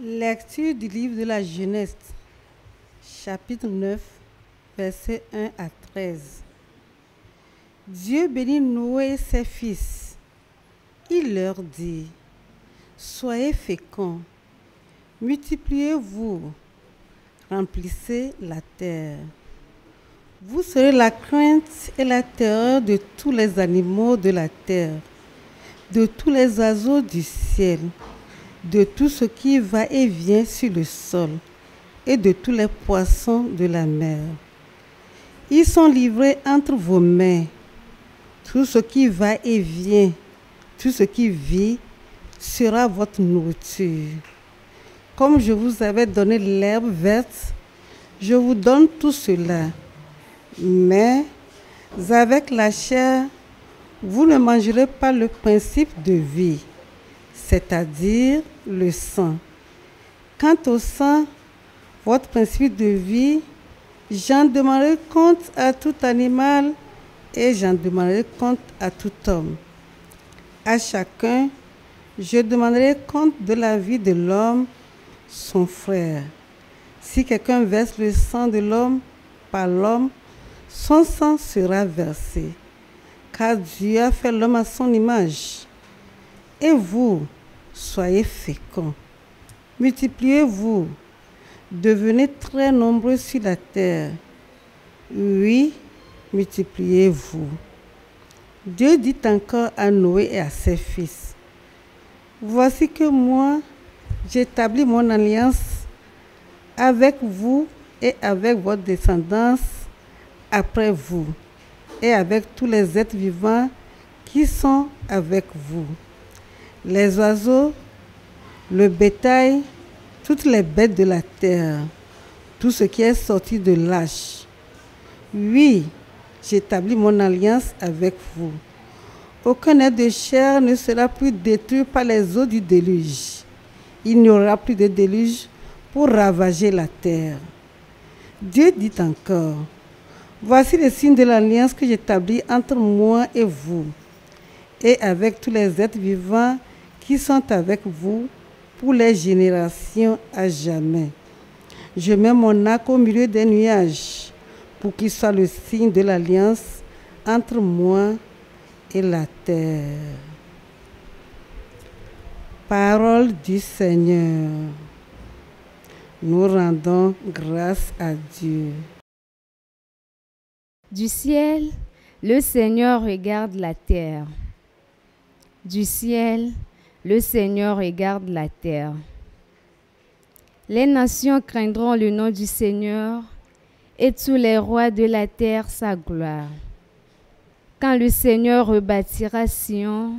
Lecture du livre de la Genèse, chapitre 9, versets 1 à 13. Dieu bénit Noé et ses fils. Il leur dit, soyez féconds, multipliez-vous, remplissez la terre. Vous serez la crainte et la terreur de tous les animaux de la terre, de tous les oiseaux du ciel, de tout ce qui va et vient sur le sol, et de tous les poissons de la mer. Ils sont livrés entre vos mains. Tout ce qui va et vient, tout ce qui vit, sera votre nourriture. Comme je vous avais donné l'herbe verte, je vous donne tout cela. Mais avec la chair, vous ne mangerez pas le principe de vie, c'est-à-dire le sang. Quant au sang, votre principe de vie, j'en demanderai compte à tout animal et j'en demanderai compte à tout homme. À chacun, je demanderai compte de la vie de l'homme, son frère. Si quelqu'un verse le sang de l'homme par l'homme, son sang sera versé, car Dieu a fait l'homme à son image. Et vous, soyez féconds, multipliez-vous, devenez très nombreux sur la terre. Oui, multipliez-vous. Dieu dit encore à Noé et à ses fils, voici que moi, j'établis mon alliance avec vous et avec votre descendance après vous, et avec tous les êtres vivants qui sont avec vous. Les oiseaux, le bétail, toutes les bêtes de la terre, tout ce qui est sorti de l'âche. Oui, j'établis mon alliance avec vous. Aucun être de chair ne sera plus détruit par les eaux du déluge. Il n'y aura plus de déluge pour ravager la terre. Dieu dit encore, voici les signes de l'alliance que j'établis entre moi et vous, et avec tous les êtres vivants qui sont avec vous pour les générations à jamais. Je mets mon arc au milieu des nuages pour qu'il soit le signe de l'alliance entre moi et la terre. Parole du Seigneur. Nous rendons grâce à Dieu. Du ciel, le Seigneur regarde la terre. Du ciel, le Seigneur regarde la terre. Les nations craindront le nom du Seigneur et tous les rois de la terre sa gloire. Quand le Seigneur rebâtira Sion,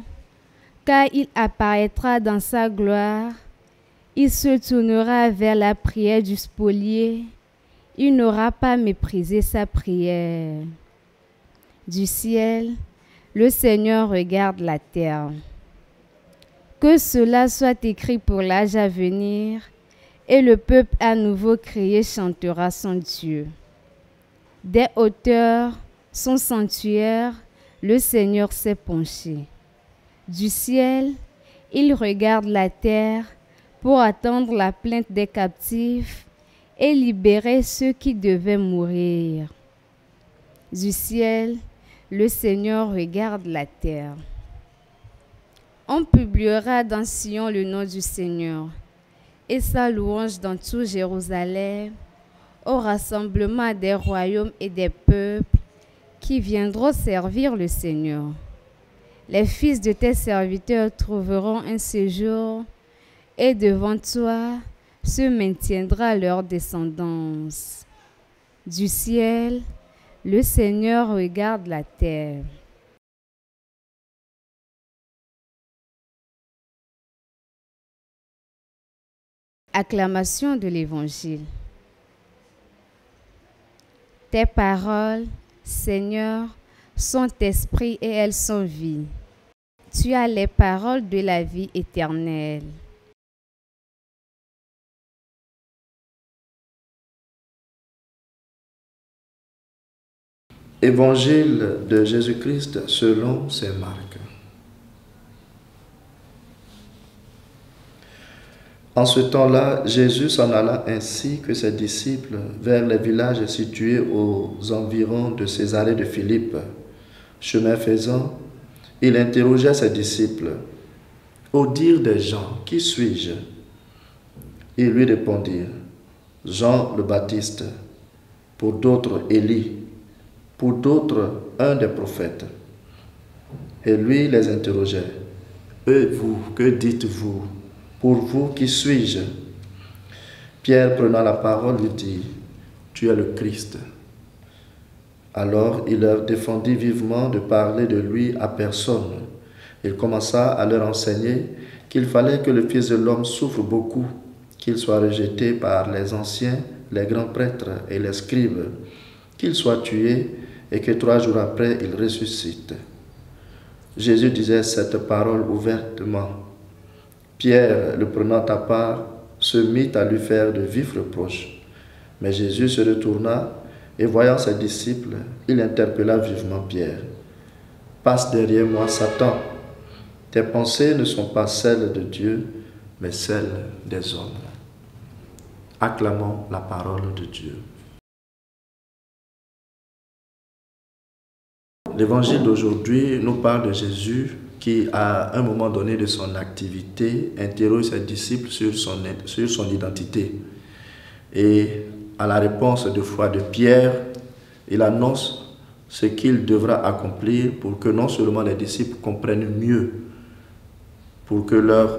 car il apparaîtra dans sa gloire, il se tournera vers la prière du spolié, il n'aura pas méprisé sa prière. Du ciel, le Seigneur regarde la terre. Que cela soit écrit pour l'âge à venir, et le peuple à nouveau créé chantera son Dieu. Des hauteurs, son sanctuaire, le Seigneur s'est penché. Du ciel, il regarde la terre pour attendre la plainte des captifs et libérer ceux qui devaient mourir. Du ciel, le Seigneur regarde la terre. On publiera dans Sion le nom du Seigneur et sa louange dans tout Jérusalem, au rassemblement des royaumes et des peuples qui viendront servir le Seigneur. Les fils de tes serviteurs trouveront un séjour et devant toi se maintiendra leur descendance. Du ciel, le Seigneur regarde la terre. Acclamation de l'Évangile. Tes paroles, Seigneur, sont esprit et elles sont vie. Tu as les paroles de la vie éternelle. Évangile de Jésus-Christ selon saint Marc. En ce temps-là, Jésus s'en alla ainsi que ses disciples vers les villages situés aux environs de Césarée de Philippe. Chemin faisant, il interrogea ses disciples. « Au dire des gens, qui suis-je » Ils lui répondirent. « Jean le Baptiste, pour d'autres Élie, pour d'autres un des prophètes. » Et lui les interrogeait. « Et vous, que dites-vous ? Pour vous, qui suis-je » Pierre, prenant la parole, lui dit, « Tu es le Christ. » Alors il leur défendit vivement de parler de lui à personne. Il commença à leur enseigner qu'il fallait que le Fils de l'homme souffre beaucoup, qu'il soit rejeté par les anciens, les grands prêtres et les scribes, qu'il soit tué et que 3 jours après il ressuscite. Jésus disait cette parole ouvertement. Pierre, le prenant à part, se mit à lui faire de vifs reproches. Mais Jésus se retourna et voyant ses disciples, il interpella vivement Pierre. « Passe derrière moi, Satan. Tes pensées ne sont pas celles de Dieu, mais celles des hommes. » Acclamons la parole de Dieu. L'évangile d'aujourd'hui nous parle de Jésus qui, à un moment donné de son activité, interroge ses disciples sur son identité. Et à la réponse de foi de Pierre, il annonce ce qu'il devra accomplir pour que non seulement les disciples comprennent mieux, pour que leur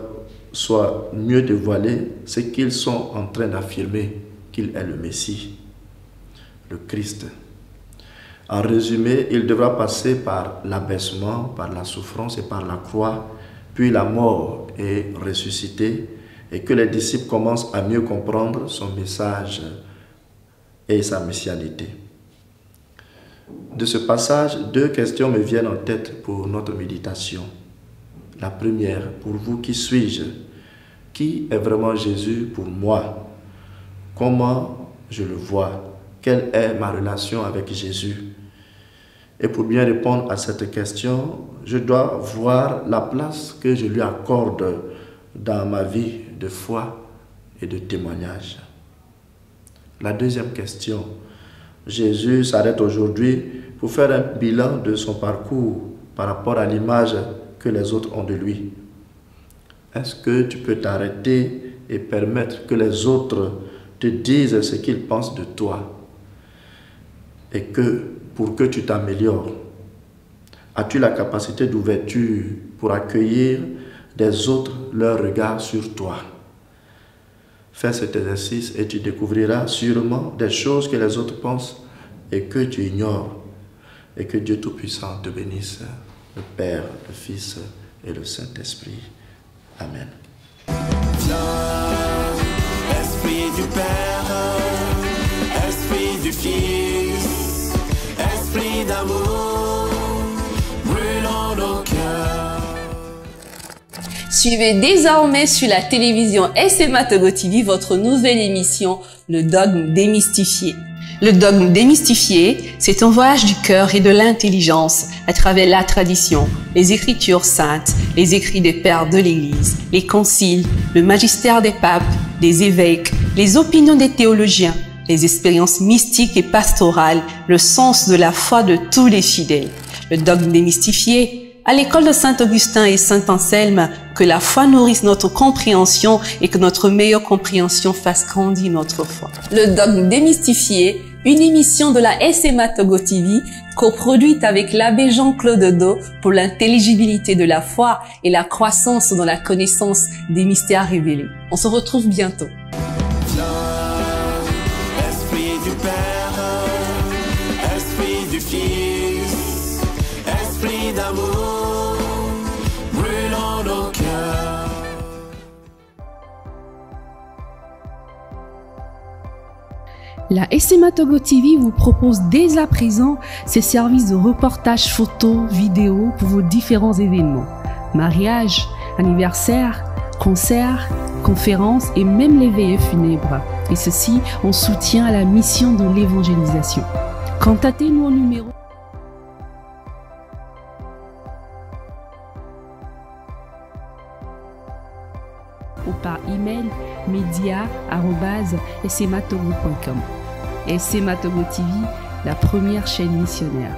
soit mieux dévoilé ce qu'ils sont en train d'affirmer, qu'il est le Messie, le Christ. En résumé, il devra passer par l'abaissement, par la souffrance et par la croix, puis la mort et ressusciter, et que les disciples commencent à mieux comprendre son message et sa messianité. De ce passage, 2 questions me viennent en tête pour notre méditation. La première, pour vous, qui suis-je? Qui est vraiment Jésus pour moi? Comment je le vois? Quelle est ma relation avec Jésus? Et pour bien répondre à cette question, je dois voir la place que je lui accorde dans ma vie de foi et de témoignage. La deuxième question, Jésus s'arrête aujourd'hui pour faire un bilan de son parcours par rapport à l'image que les autres ont de lui. Est-ce que tu peux t'arrêter et permettre que les autres te disent ce qu'ils pensent de toi et que pour que tu t'améliores? As-tu la capacité d'ouverture pour accueillir des autres leur regard sur toi? Fais cet exercice et tu découvriras sûrement des choses que les autres pensent et que tu ignores. Et que Dieu Tout-Puissant te bénisse, le Père, le Fils et le Saint-Esprit. Amen. Esprit du Père, Esprit du Fils, Esprit d'amour, brûlons nos cœurs. Suivez désormais sur la télévision SMA Togo TV votre nouvelle émission, Le Dogme Démystifié. Le Dogme Démystifié, c'est un voyage du cœur et de l'intelligence à travers la tradition, les écritures saintes, les écrits des pères de l'Église, les conciles, le magistère des papes, des évêques, les opinions des théologiens, les expériences mystiques et pastorales, le sens de la foi de tous les fidèles. Le Dogme Démystifié, à l'école de Saint-Augustin et Saint-Anselme, que la foi nourrisse notre compréhension et que notre meilleure compréhension fasse grandir notre foi. Le Dogme Démystifié, une émission de la SMA Togo TV, coproduite avec l'abbé Jean-Claude Do pour l'intelligibilité de la foi et la croissance dans la connaissance des mystères révélés. On se retrouve bientôt. Esprit du Père, Esprit du Fils, Esprit d'amour, brûlons nos cœurs. La SMA Togo TV vous propose dès à présent ses services de reportage photo, vidéo pour vos différents événements. Mariage, anniversaire, concerts, conférences et même les veillées funèbres. Et ceci en soutien à la mission de l'évangélisation. Contactez-nous au numéro ou par email media@smatogo.com. SMA Togo TV, la première chaîne missionnaire.